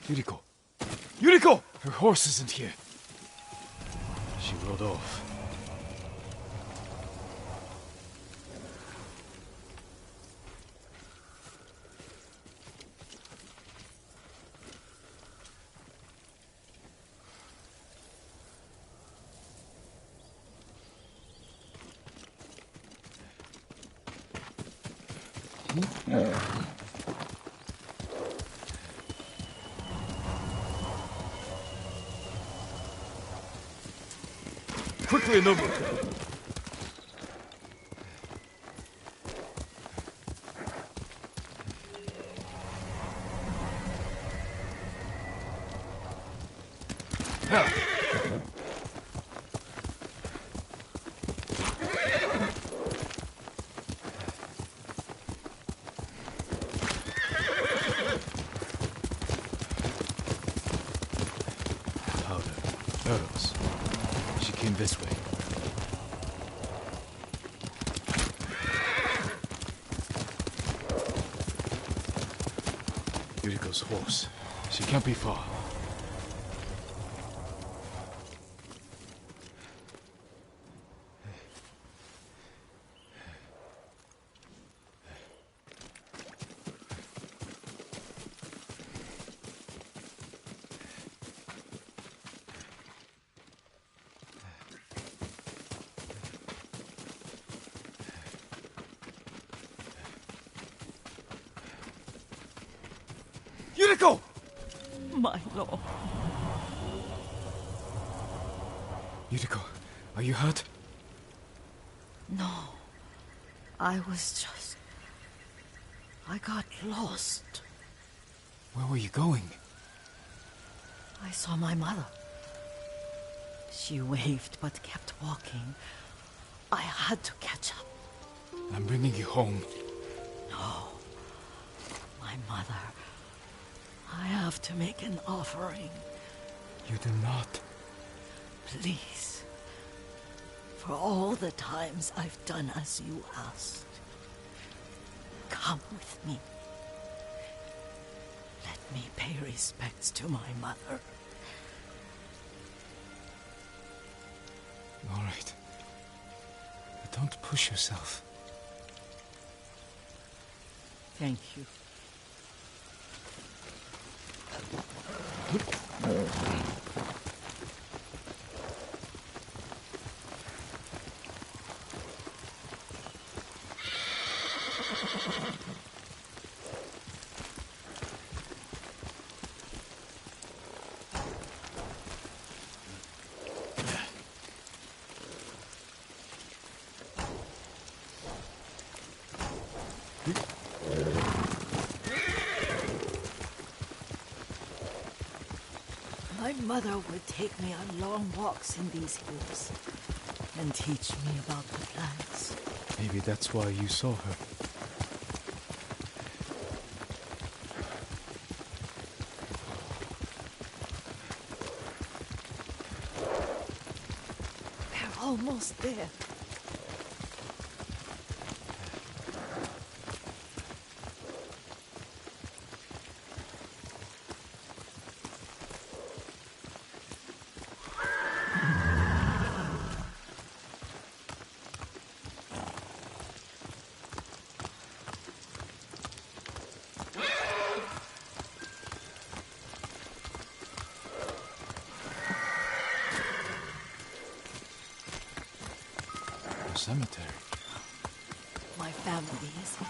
Yuriko! Yuriko! Her horse isn't here. She rode off. Quickly, Nobu! Powder. Arrows. She came this way. Yuriko's horse. She can't be far. Yuriko! My lord. Yuriko, are you hurt? No. I got lost. Where were you going? I saw my mother. She waved but kept walking. I had to catch up. I'm bringing you home. No. My mother. I have to make an offering. You do not. Please. For all the times I've done as you asked. Come with me. Let me pay respects to my mother. All right. But don't push yourself. Thank you. My mother would take me on long walks in these hills and teach me about the plants. Maybe that's why you saw her. We're almost there. Cemetery. My family is here.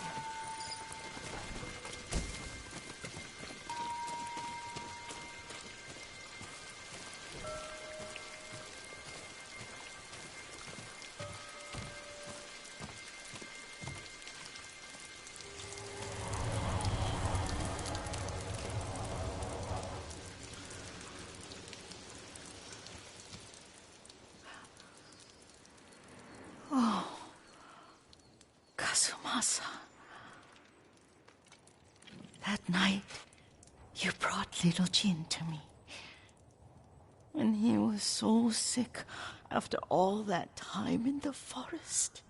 That night, you brought little Jin to me. And he was so sick after all that time in the forest.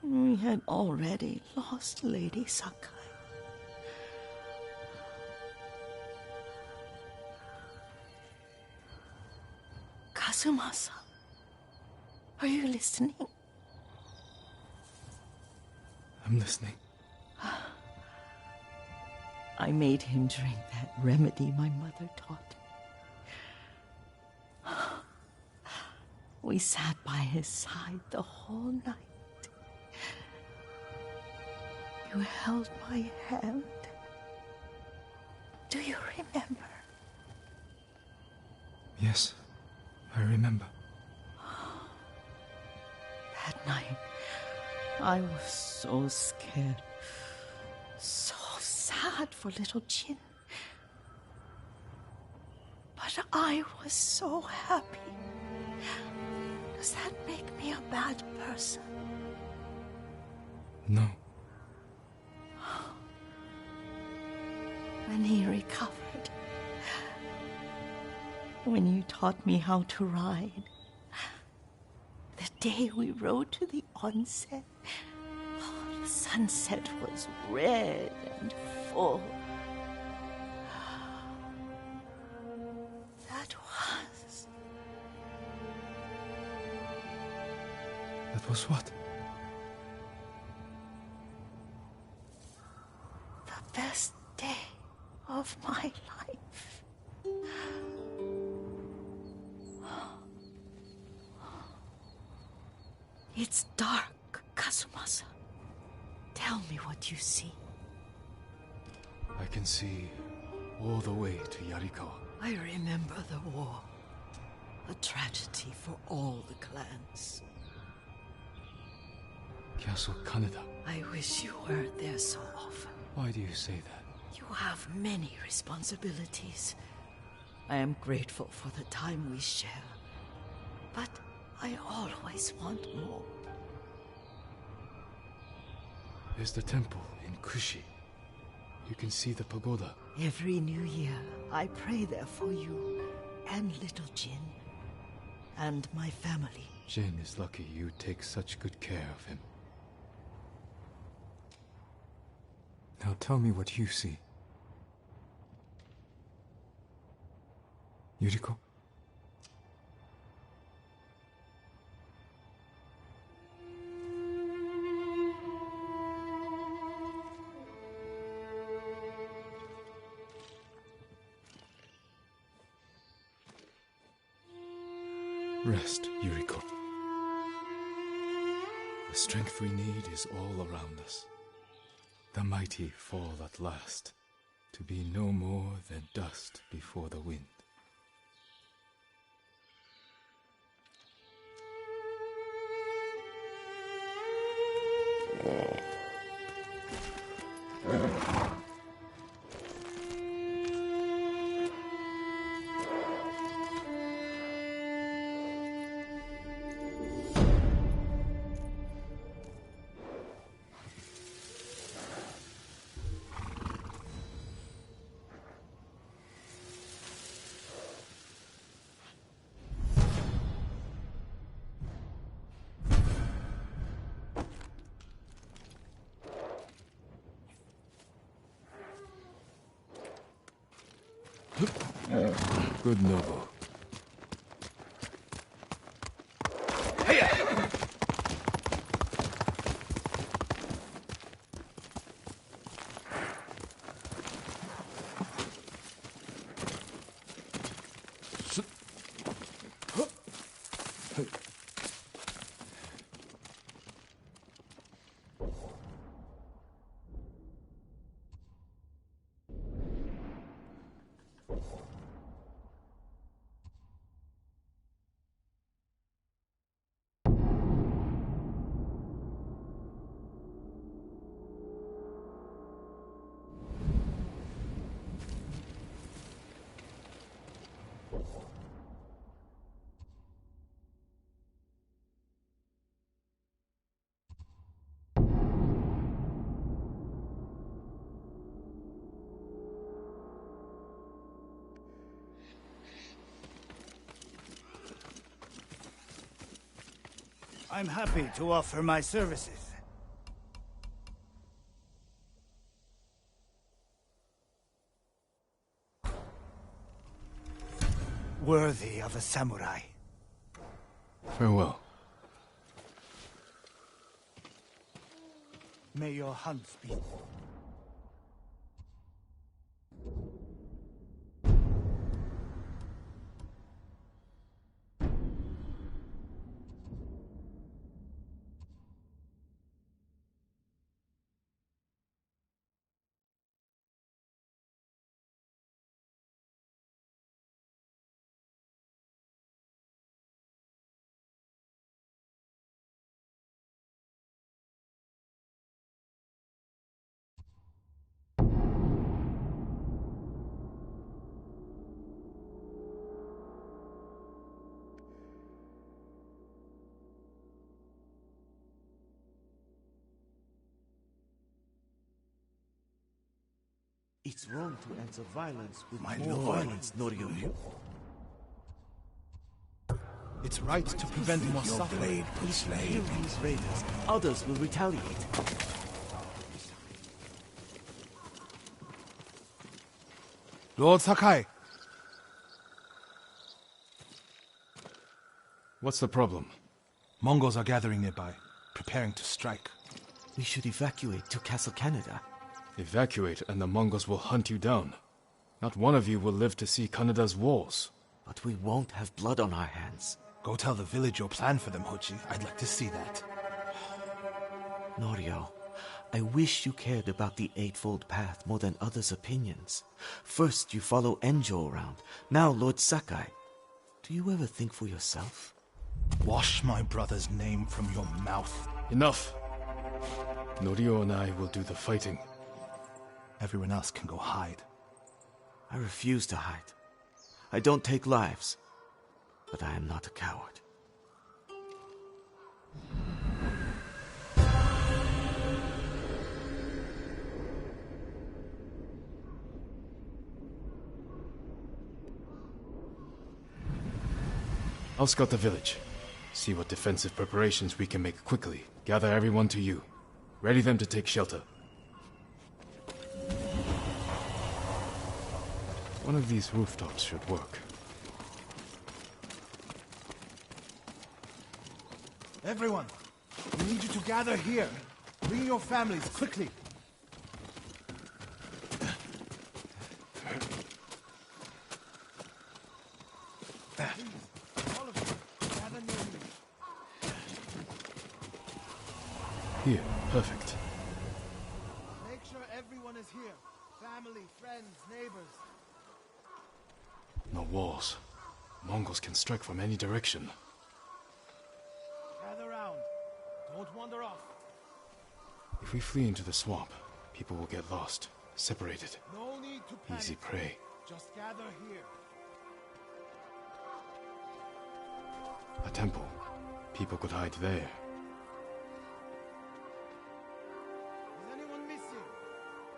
We had already lost Lady Sakai. Kazumasa, are you listening? I'm listening. I made him drink that remedy my mother taught me. We sat by his side the whole night. You held my hand. Do you remember? Yes, I remember. That night, I was so scared, so sad for little Jin. But I was so happy. Does that make me a bad person? No. When he recovered, when you taught me how to ride, the day we rode to the onsen, the sunset was red and full. That was what? The best day of my life. It's dark, Kazumasa. Tell me what you see. I can see all the way to Yarikawa. I remember the war. A tragedy for all the clans. Castle Kaneda. I wish you weren't there so often. Why do you say that? You have many responsibilities. I am grateful for the time we share. But I always want more. There's the temple in Kushi. You can see the pagoda. Every new year, I pray there for you and little Jin and my family. Jin is lucky you take such good care of him. Now tell me what you see. Yuriko? Rest, Yuriko. The strength we need is all around us. The mighty fall at last, to be no more than dust before the wind. Good Nobu. I'm happy to offer my services. Worthy of a samurai. Farewell. May your hunts be. It's wrong to answer violence with My more lord. violence, Norio. It's right to prevent more suffering. If you kill these raiders, others will retaliate. Lord Sakai, What's the problem? Mongols are gathering nearby, preparing to strike. We should evacuate to Castle Canada. Evacuate and the Mongols will hunt you down. Not one of you will live to see Kanada's walls. But we won't have blood on our hands. Go tell the village your plan for them, Hochi. I'd like to see that. Norio, I wish you cared about the Eightfold Path more than others' opinions. First you follow Enjo around, now Lord Sakai. Do you ever think for yourself? Wash my brother's name from your mouth. Enough! Norio and I will do the fighting. Everyone else can go hide. I refuse to hide. I don't take lives, but I am not a coward. I'll scout the village. See what defensive preparations we can make quickly. Gather everyone to you. Ready them to take shelter. One of these rooftops should work. Everyone, we need you to gather here. Bring your families, quickly. All of you, gather near me. Here, perfect. Make sure everyone is here. Family, friends, neighbors. No walls. Mongols can strike from any direction. Gather round. Don't wander off. If we flee into the swamp, people will get lost, separated. No need to panic. Easy prey. Just gather here. A temple. People could hide there. Is anyone missing?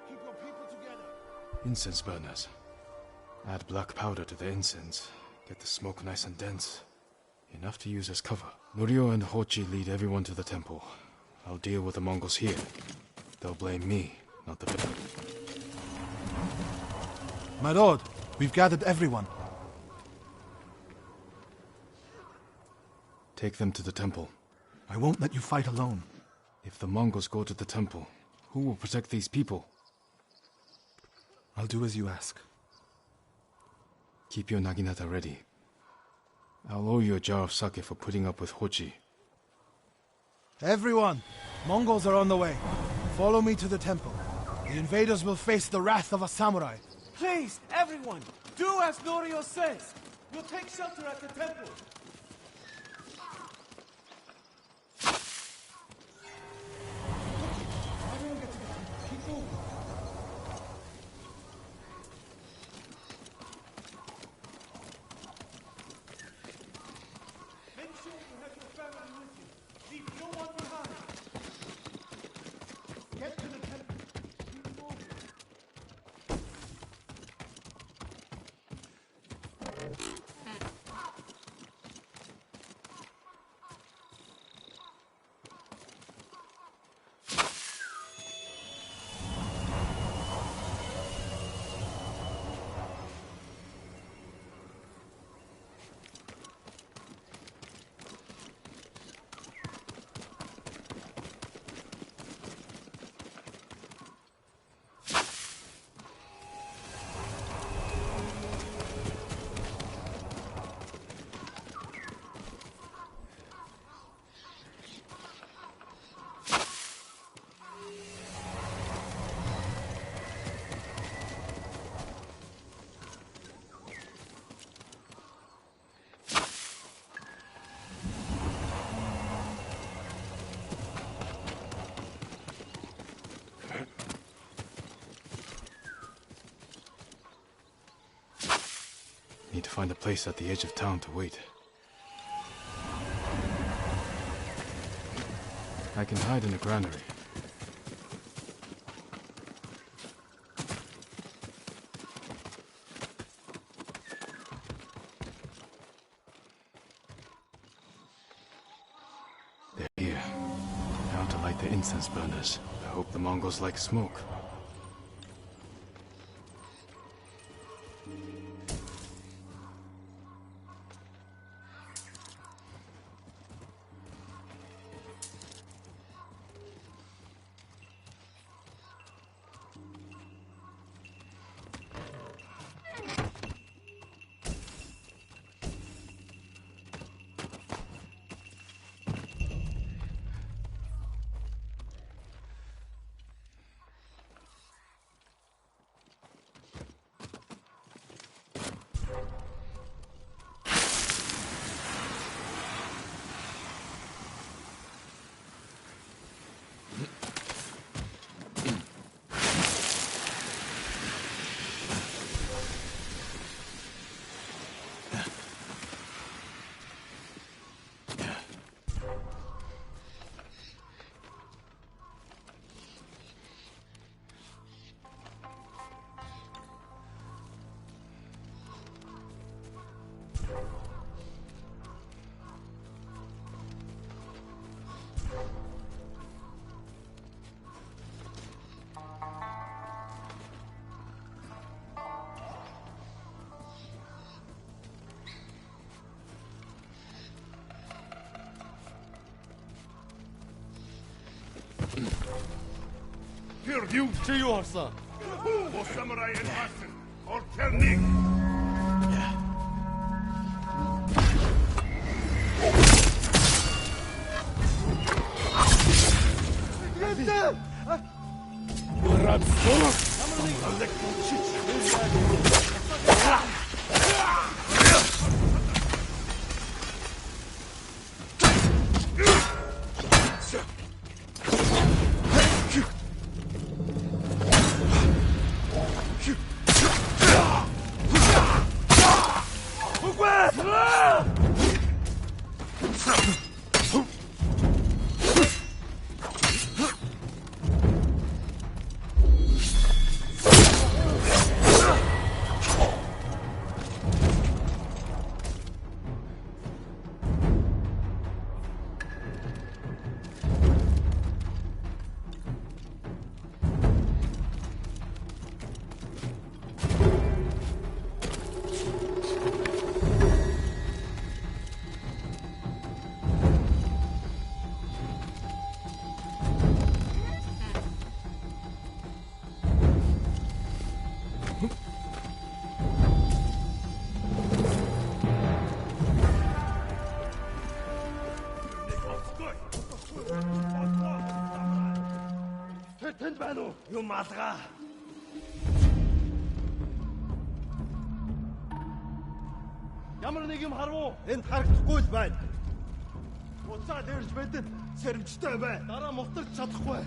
Keep your people together. Incense burners. Add black powder to the incense. Get the smoke nice and dense. Enough to use as cover. Norio and Hochi lead everyone to the temple. I'll deal with the Mongols here. They'll blame me, not the village. My lord, we've gathered everyone. Take them to the temple. I won't let you fight alone. If the Mongols go to the temple, who will protect these people? I'll do as you ask. Keep your naginata ready. I'll owe you a jar of sake for putting up with Hochi. Everyone, Mongols are on the way. Follow me to the temple. The invaders will face the wrath of a samurai. Please, everyone, do as Norio says. We'll take shelter at the temple. Make sure you have your family with you. Leave no one behind. Get to the temple. Keep moving. Need to find a place at the edge of town to wait. I can hide in a granary. They're here. Now to light the incense burners. I hope the Mongols like smoke. Юу чи юу харсан? Самурай инвестор ортерник. Тэнд байна уу? Юм алгаа. Ямар нэг юм харав уу? Энд харагдахгүй л байна. Уцаа дээрж байдэн сэрэмжтэй бай. Дараа мутарч чадахгүй.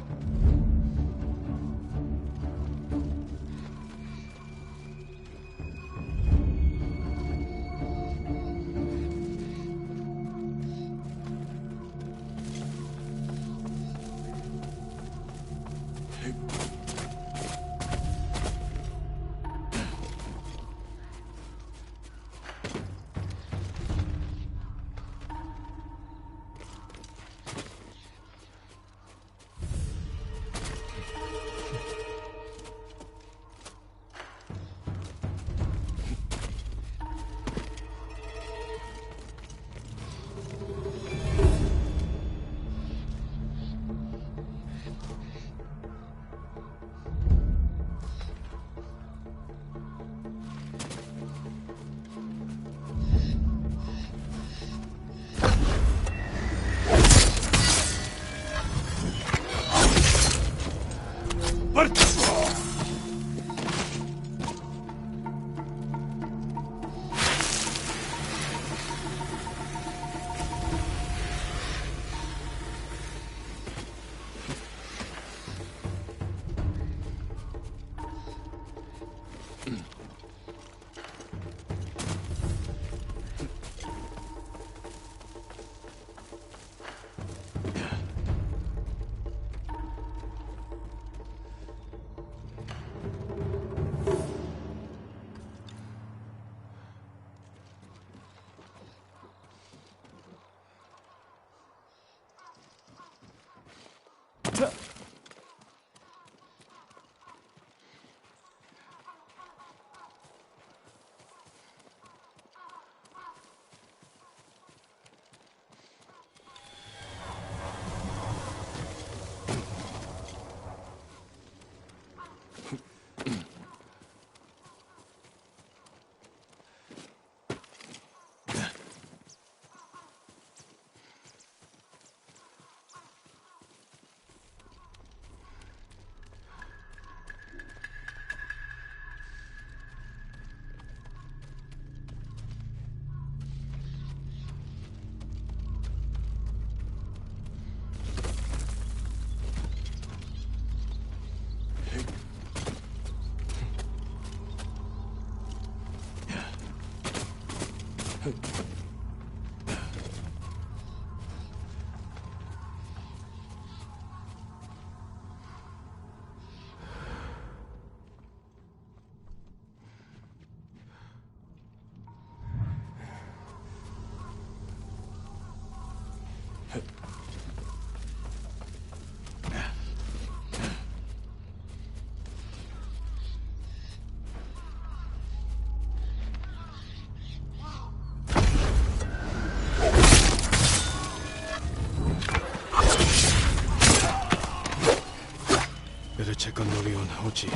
Better check on Norio and Hochi.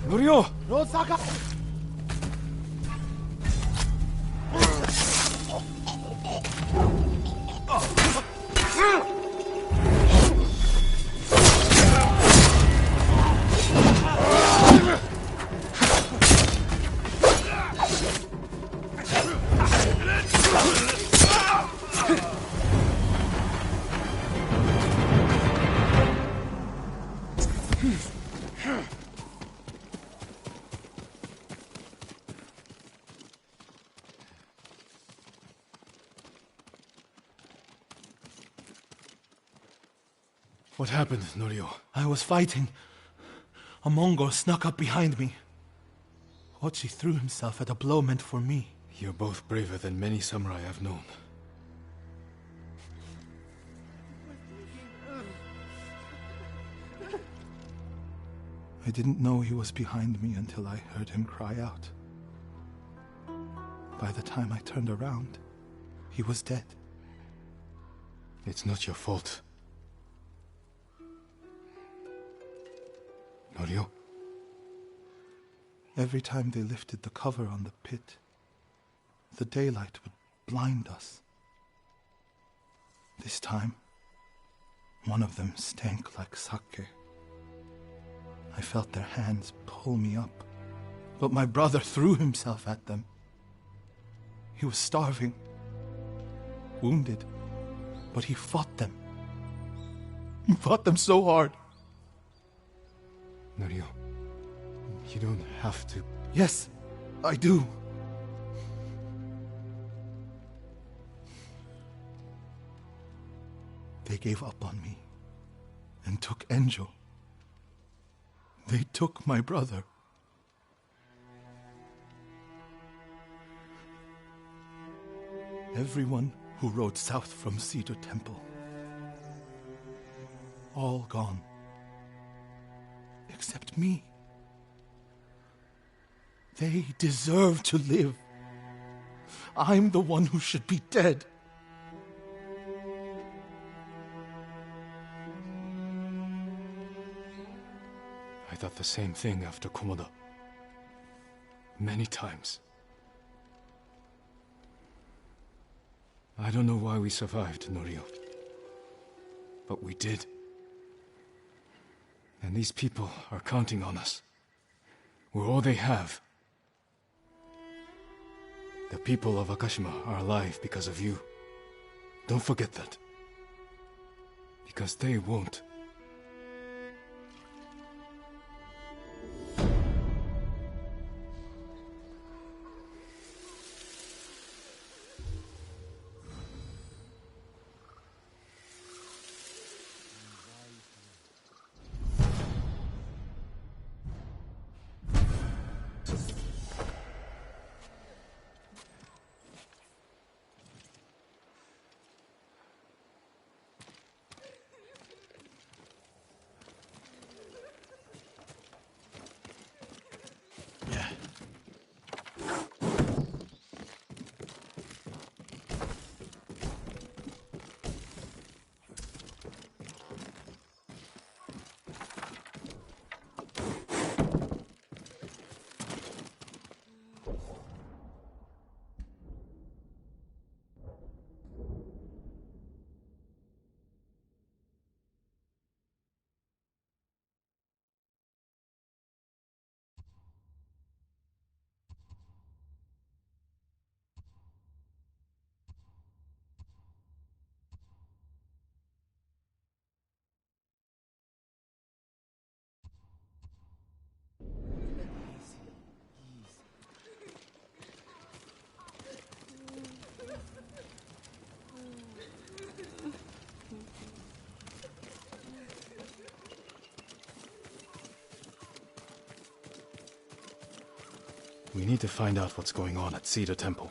Norio! Lord Sakai! What happened, Norio? I was fighting. A Mongol snuck up behind me. Hochi threw himself at a blow meant for me. You're both braver than many samurai I've known. I didn't know he was behind me until I heard him cry out. By the time I turned around, he was dead. It's not your fault. Norio? Every time they lifted the cover on the pit, the daylight would blind us. This time, one of them stank like sake. I felt their hands pull me up, but my brother threw himself at them. He was starving, wounded, but he fought them. He fought them so hard. Norio, you don't have to. Yes, I do. They gave up on me and took Enjo. They took my brother. Everyone who rode south from Cedar Temple. All gone. Except me. They deserve to live. I'm the one who should be dead. I thought the same thing after Komoda. Many times. I don't know why we survived, Norio. But we did. And these people are counting on us. We're all they have. The people of Akashima are alive because of you. Don't forget that. Because they won't. We need to find out what's going on at Cedar Temple.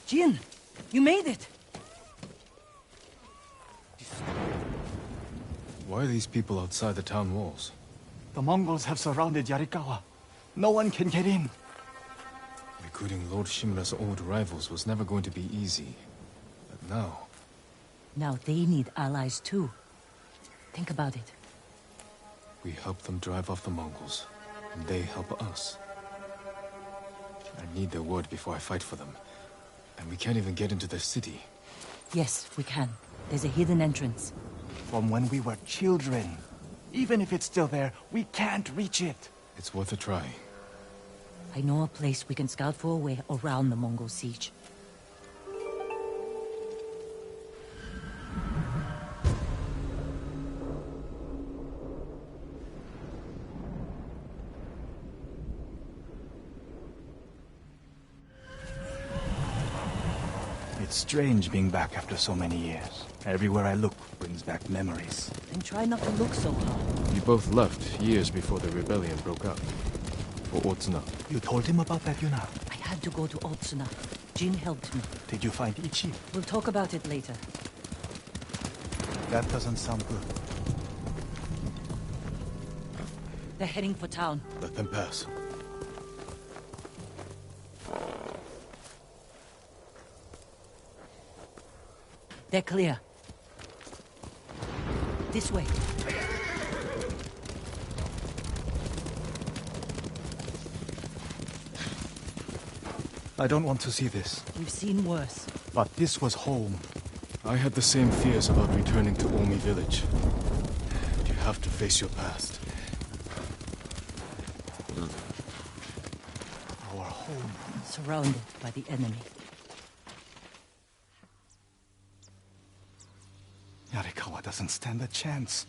Jin, you made it! Why are these people outside the town walls? The Mongols have surrounded Yarikawa. No one can get in. Recruiting Lord Shimura's old rivals was never going to be easy. But now... Now they need allies too. Think about it. we help them drive off the Mongols, and they help us. I need their word before I fight for them. And we can't even get into the city. Yes, we can. There's a hidden entrance. From when we were children. Even if it's still there, we can't reach it. It's worth a try. I know a place we can scout for a way around the Mongol siege. It's strange being back after so many years. Everywhere I look brings back memories. And try not to look so hard. We both left years before the rebellion broke up. For Otsuna. You told him about that, Yuna? I had to go to Otsuna. Jin helped me. Did you find Ichi? We'll talk about it later. That doesn't sound good. They're heading for town. Let them pass. They're clear. This way. I don't want to see this. We've seen worse. But this was home. I had the same fears about returning to Omi village. But you have to face your past. Our home. Surrounded by the enemy. Yarikawa doesn't stand a chance.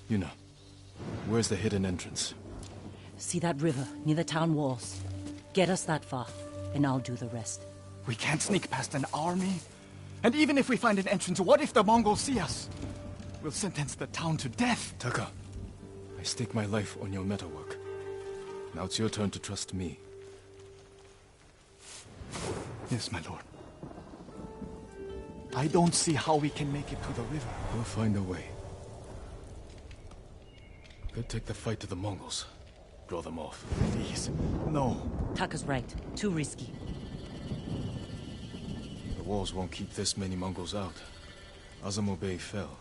Yuna, where's the hidden entrance? See that river near the town walls? Get us that far, and I'll do the rest. We can't sneak past an army. And even if we find an entrance, what if the Mongols see us? We'll sentence the town to death. Taka, I stake my life on your metalwork. Now it's your turn to trust me. Yes, my lord. I don't see how we can make it to the river. We'll find a way. Could take the fight to the Mongols. Draw them off. Please, no. Taka's right. Too risky. The walls won't keep this many Mongols out. Azamo Bay fell.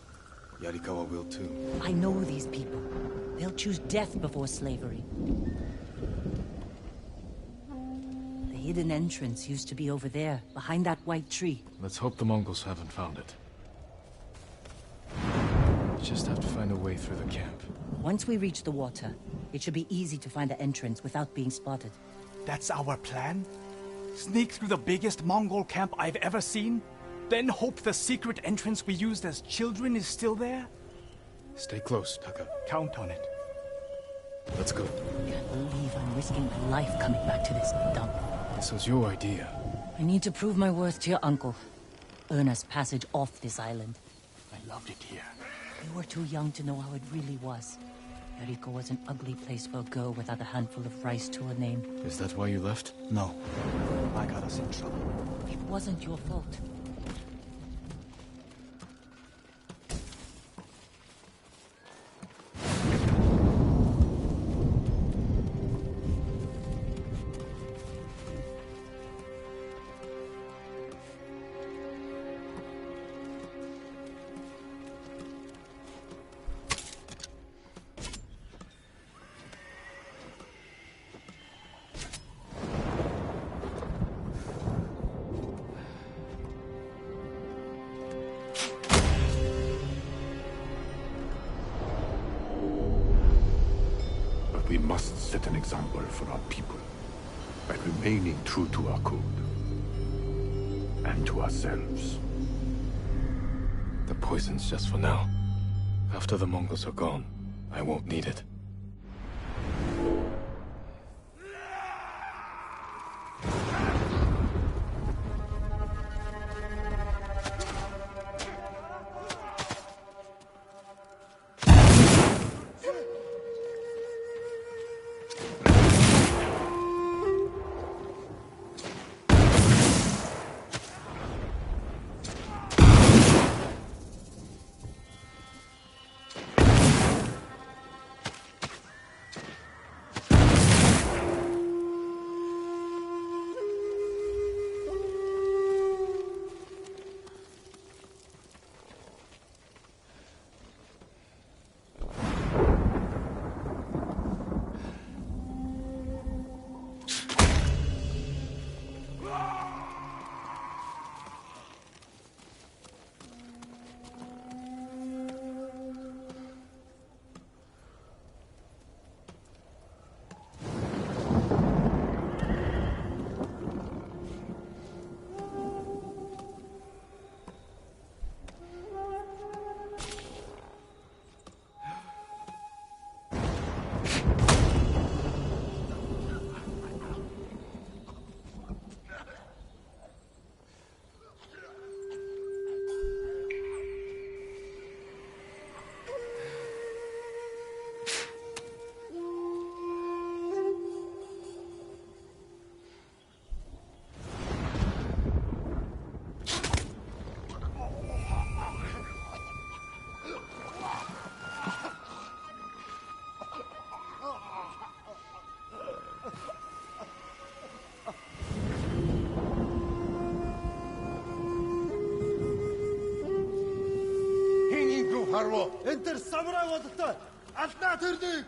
Yarikawa will too. I know these people. They'll choose death before slavery. The hidden entrance used to be over there, behind that white tree. Let's hope the Mongols haven't found it. We just have to find a way through the camp. Once we reach the water, it should be easy to find the entrance without being spotted. That's our plan? Sneak through the biggest Mongol camp I've ever seen? Then hope the secret entrance we used as children is still there? Stay close, Taka. Count on it. Let's go. Can't believe I'm risking my life coming back to this dump. This was your idea. I need to prove my worth to your uncle. Earn us passage off this island. I loved it here. You were too young to know how it really was. Eriko was an ugly place for a girl without a handful of rice to her name. Is that why you left? No. I got us in trouble. It wasn't your fault. We must set an example for our people by remaining true to our code and to ourselves. The poison's just for now. After the Mongols are gone, I won't need it. Enter самурай болтой. Алднаа төрдөг.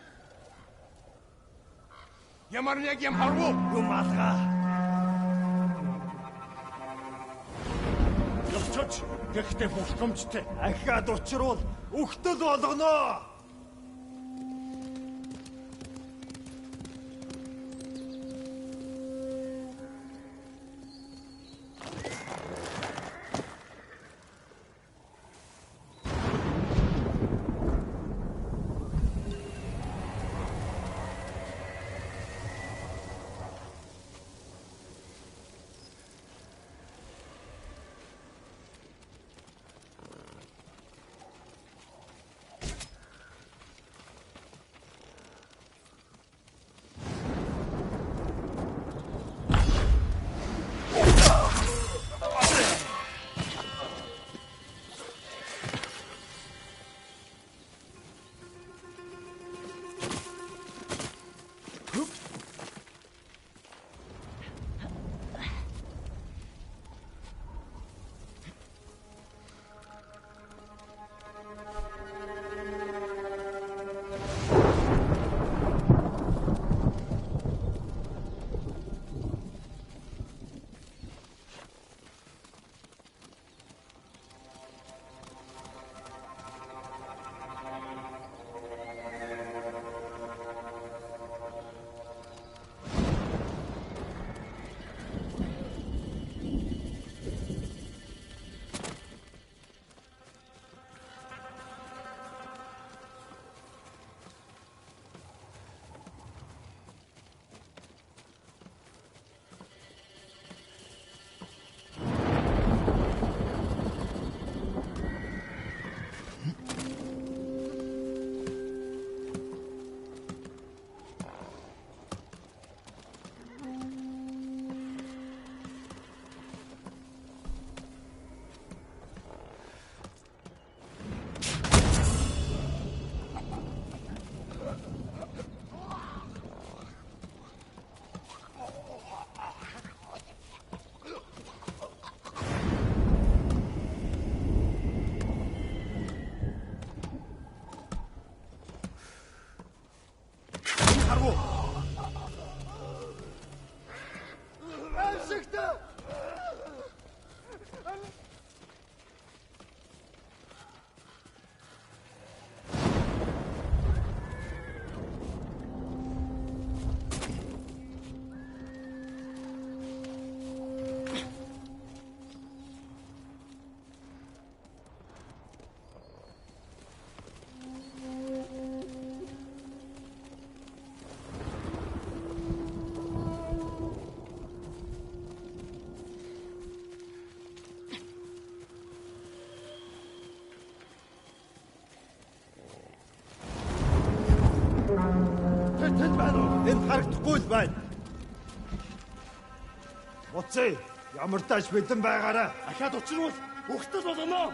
Ямар нэг юм харвуу? Юм алгаа. Явчаач. Гэхдээ булхамжтай. Ахиад учруул өгтөл болгоно. хараагүй. Ашигтай. Тэнд байна уу? Энд харагдахгүй л байна. Уцаа, ямар тааш бэлэн байгаарай. Ахаад учрвал ухтал болно.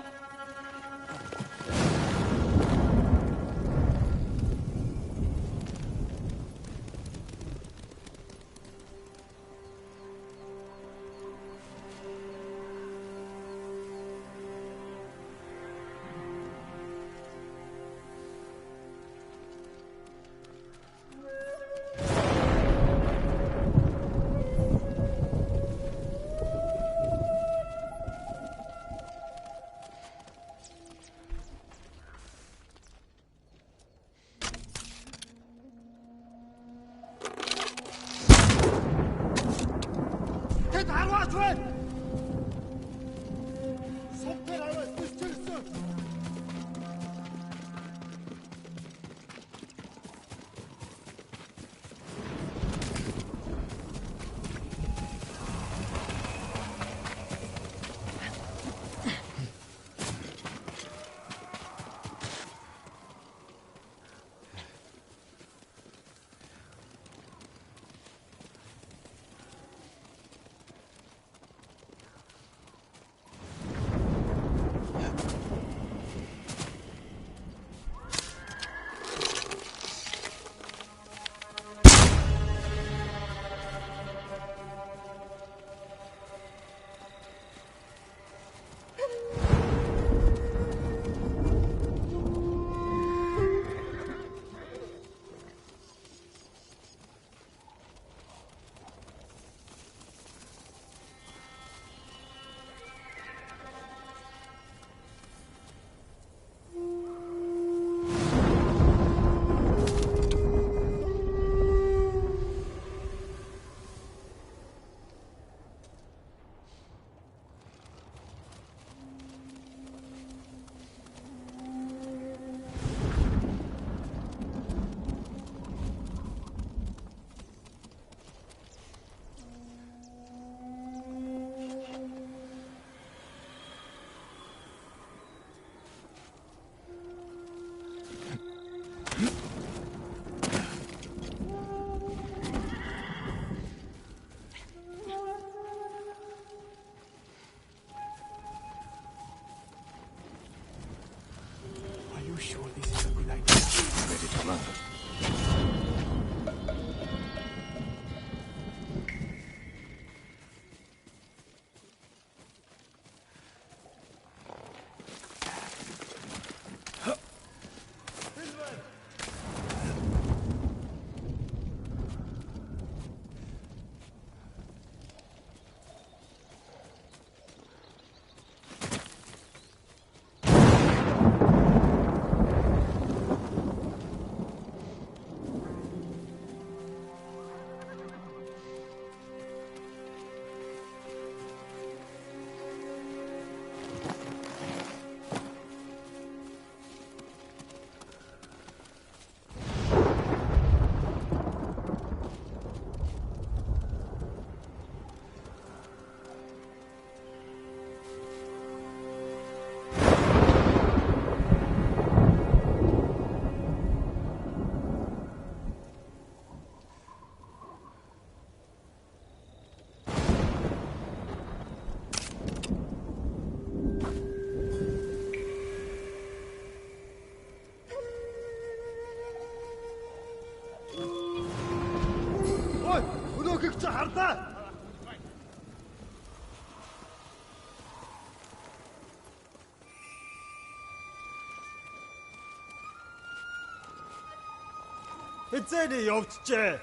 Хэзээ явчихжээ.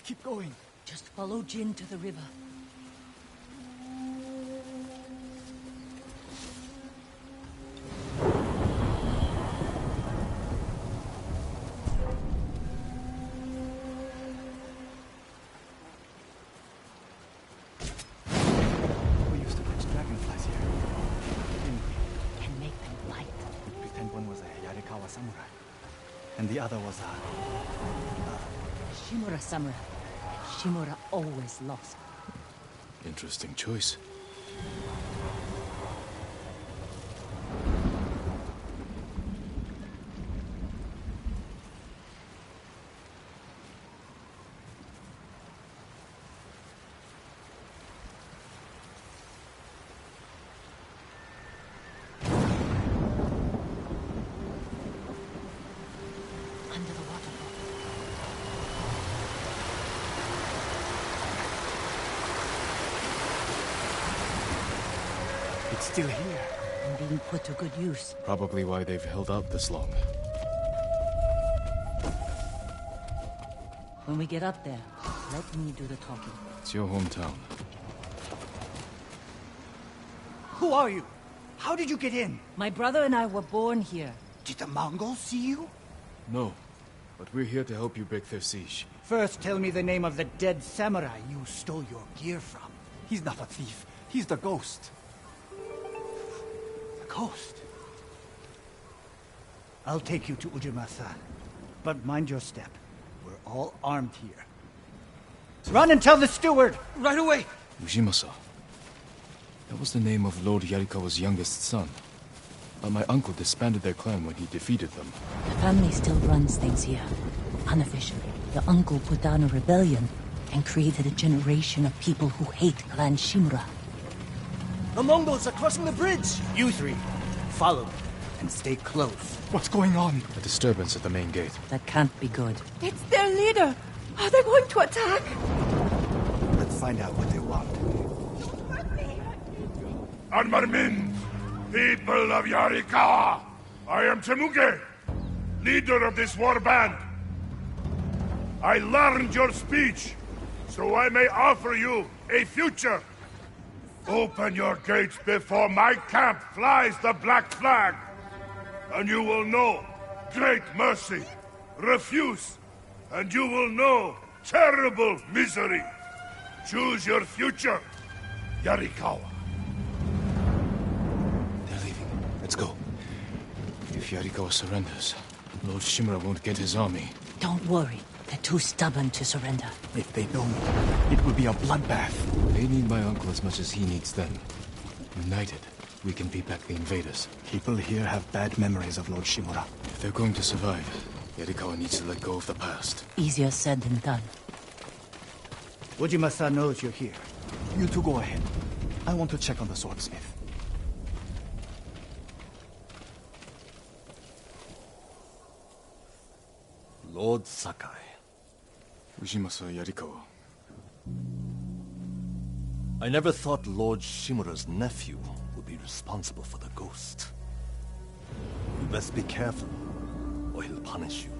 Keep going. Just follow Jin to the river. We used to catch dragonflies here, didn't we? And make them light. We'd pretend one was a Yarikawa samurai, and the other was a Shimura samurai. Shimura always lost. Interesting choice. Under the waterfall. It's still here. And being put to good use. Probably why they've held out this long. When we get up there, let me do the talking. It's your hometown. Who are you? How did you get in? My brother and I were born here. Did the Mongols see you? No, but we're here to help you break their siege. First, tell me the name of the dead samurai you stole your gear from. He's not a thief. He's the ghost. The ghost? I'll take you to Ujimasa. But mind your step. We're all armed here. Run and tell the steward! Right away! Ujimasa. That was the name of Lord Yarikawa's youngest son. But my uncle disbanded their clan when he defeated them. The family still runs things here. Unofficially, your uncle put down a rebellion and created a generation of people who hate Clan Shimura. The Mongols are crossing the bridge! You three, follow me and stay close. What's going on? A disturbance at the main gate. That can't be good. It's their leader! Are they going to attack? Let's find out what they want. Armarmin, people of Yarikawa, I am Temuge, leader of this war band. I learned your speech, so I may offer you a future. Open your gates before my camp flies the black flag, and you will know great mercy. Refuse, and you will know terrible misery. Choose your future, Yarikawa. They're leaving. Let's go. If Yarikawa surrenders, Lord Shimura won't get his army. Don't worry. They're too stubborn to surrender. If they don't, it will be a bloodbath. They need my uncle as much as he needs them. United, we can beat back the invaders. People here have bad memories of Lord Shimura. If they're going to survive, Yarikawa needs to let go of the past. Easier said than done. Ujimasa knows you're here. You two go ahead. I want to check on the swordsmith. Lord Sakai. Ujimasa Yarikawa. I never thought Lord Shimura's nephew would be responsible for the ghost. You best be careful, or he'll punish you.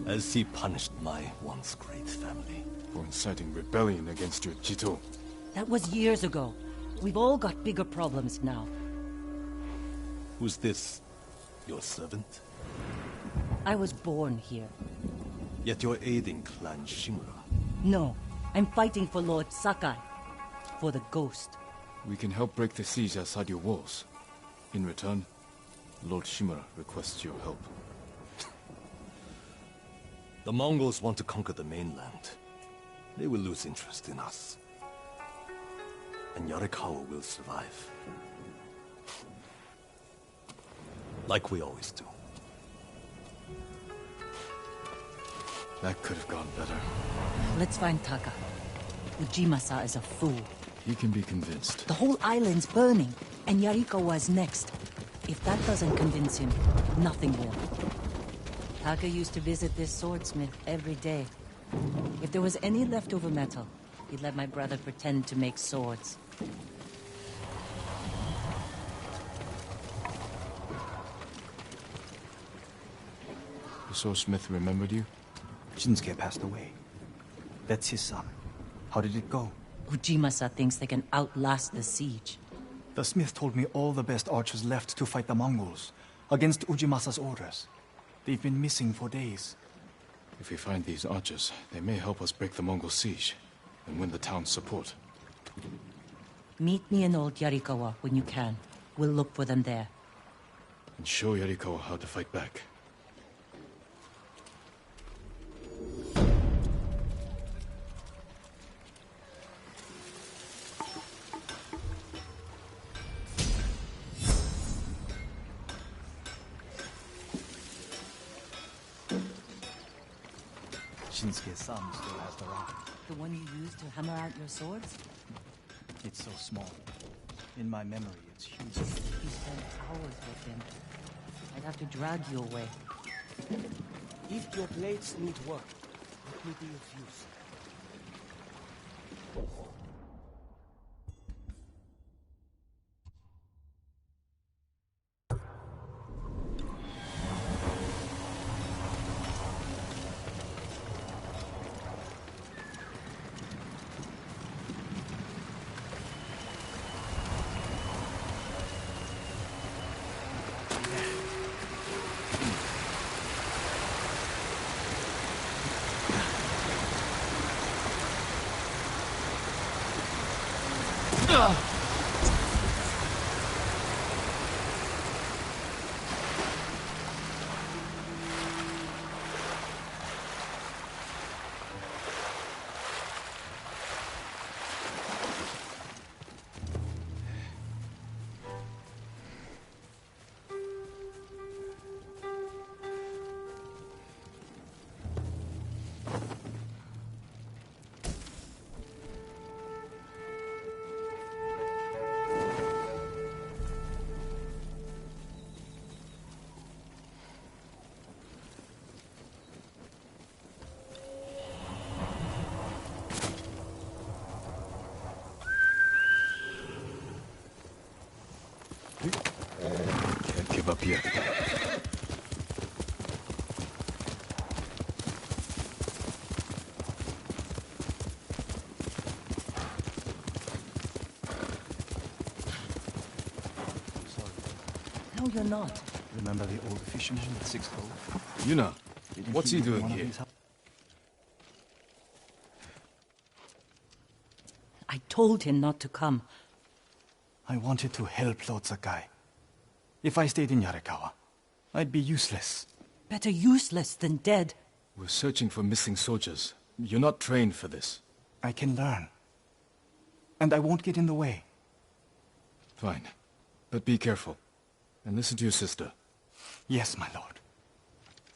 As he punished my once great family. For inciting rebellion against your Jito. That was years ago. We've all got bigger problems now. Who's this? Your servant? I was born here. Yet you're aiding Clan Shimura. No, I'm fighting for Lord Sakai. For the ghost. We can help break the siege outside your walls. In return, Lord Shimura requests your help. The Mongols want to conquer the mainland. They will lose interest in us. And Yarikawa will survive. Like we always do. That could have gone better. Let's find Taka. Ujimasa is a fool. He can be convinced. The whole island's burning, and Yarikawa's next. If that doesn't convince him, nothing will. Taka used to visit this swordsmith every day. If there was any leftover metal, he'd let my brother pretend to make swords. The swordsmith remembered you? Shinsuke passed away. That's his son. How did it go? Ujimasa thinks they can outlast the siege. The smith told me all the best archers left to fight the Mongols, against Ujimasa's orders. They've been missing for days. If we find these archers, they may help us break the Mongol siege and win the town's support. Meet me in Old Yarikawa when you can. We'll look for them there. And show Yarikawa how to fight back. Shinsuke's son still has the rock. The one you used to hammer out your swords? It's so small. In my memory, it's huge. You spent hours with him. I'd have to drag you away. If your blades need work, let me be of use. Can't give up yet. No, you're not. Remember the old fisherman with 6 gold? Yuna, Didn't what's he live in doing one of here? these I told him not to come. I wanted to help Lord Sakai. If I stayed in Yarikawa, I'd be useless. Better useless than dead. We're searching for missing soldiers. You're not trained for this. I can learn. And I won't get in the way. Fine. But be careful. And listen to your sister. Yes, my lord.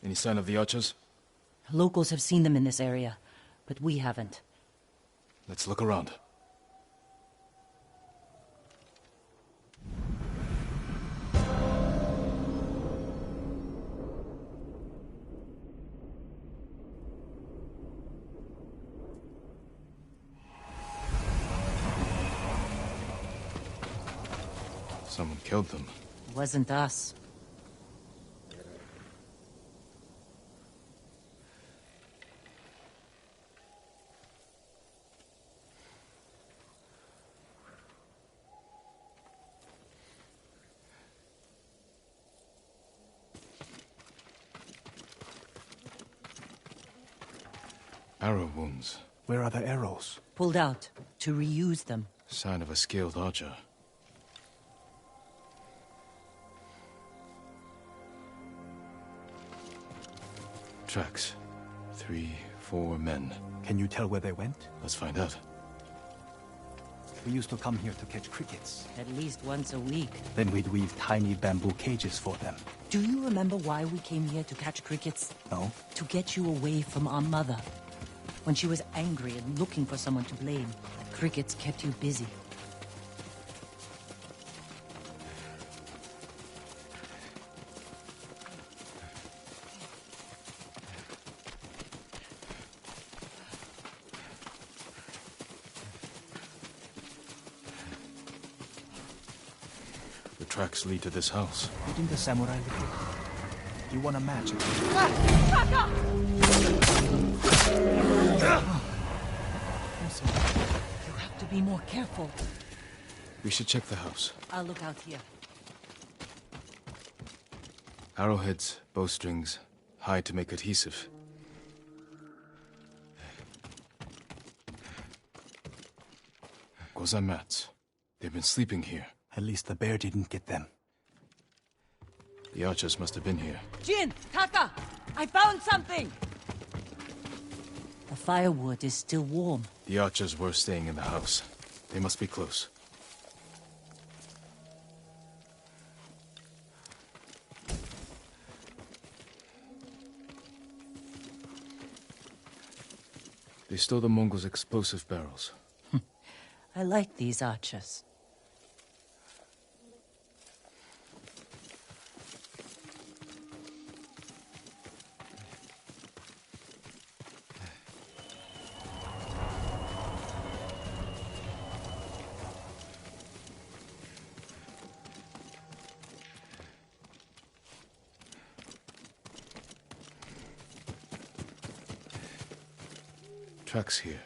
Any sign of the archers? Locals have seen them in this area, but we haven't. Let's look around. Someone killed them. Wasn't us. Arrow wounds. Where are the arrows? Pulled out to reuse them. Sign of a skilled archer. Tracks. 3, 4 men. Can you tell where they went? Let's find out. We used to come here to catch crickets. At least once a week. Then we'd weave tiny bamboo cages for them. Do you remember why we came here to catch crickets? No? To get you away from our mother. When she was angry and looking for someone to blame, the crickets kept you busy. The tracks lead to this house. Didn't the samurai live here? You want a match? You have to be more careful. We should check the house. I'll look out here. Arrowheads, bowstrings, hide to make adhesive. Gozan mats. They've been sleeping here. At least the bear didn't get them. The archers must have been here. Jin! Taka! I found something! The firewood is still warm. The archers were staying in the house. They must be close. They stole the Mongols' explosive barrels. I like these archers. Tracks here.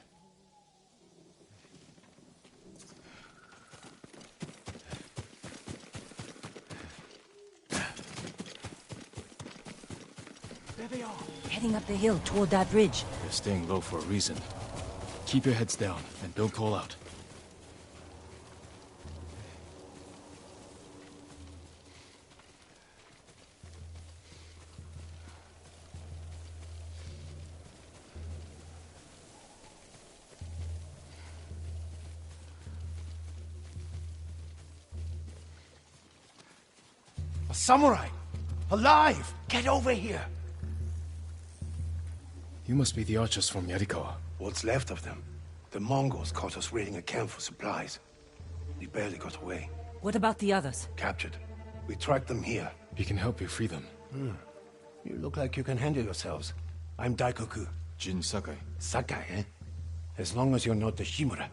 There they are. Heading up the hill toward that ridge. They're staying low for a reason. Keep your heads down and don't call out. samurai! Alive! Get over here! You must be the archers from Yarikawa. What's left of them? The Mongols caught us raiding a camp for supplies. We barely got away. What about the others? Captured. We tracked them here. We can help you free them. You look like you can handle yourselves. I'm Daikoku. Jin Sakai. Sakai, eh? As long as you're not the Shimura.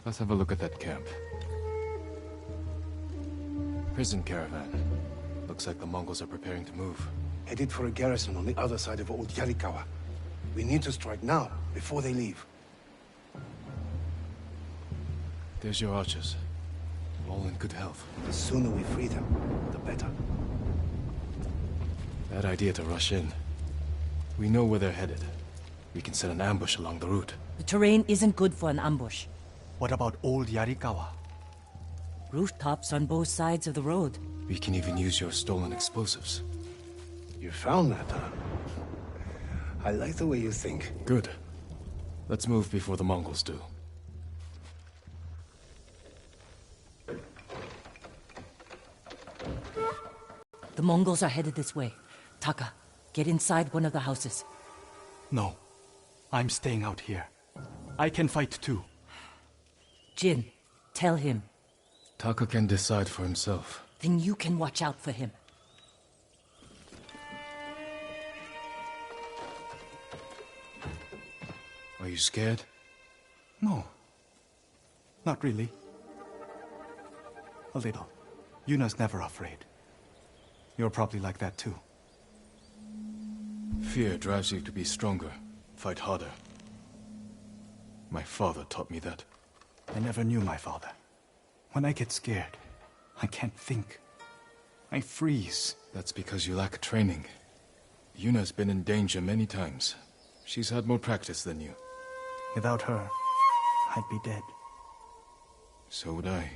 Let's have a look at that camp. Prison caravan. Looks like the Mongols are preparing to move. Headed for a garrison on the other side of Old Yarikawa. We need to strike now, before they leave. There's your archers. All in good health. The sooner we free them, the better. Bad idea to rush in. We know where they're headed. We can set an ambush along the route. The terrain isn't good for an ambush. What about Old Yarikawa? Rooftops on both sides of the road. We can even use your stolen explosives. You found that, huh? I like the way you think. Good. Let's move before the Mongols do. The Mongols are headed this way. Taka, get inside one of the houses. No. I'm staying out here. I can fight too. Jin, tell him. Taka can decide for himself. Then you can watch out for him. Are you scared? No. Not really. A little. Yuna's never afraid. You're probably like that too. Fear drives you to be stronger, fight harder. My father taught me that. I never knew my father. When I get scared, I can't think. I freeze. That's because you lack training. Yuna's been in danger many times. She's had more practice than you. Without her, I'd be dead. So would I.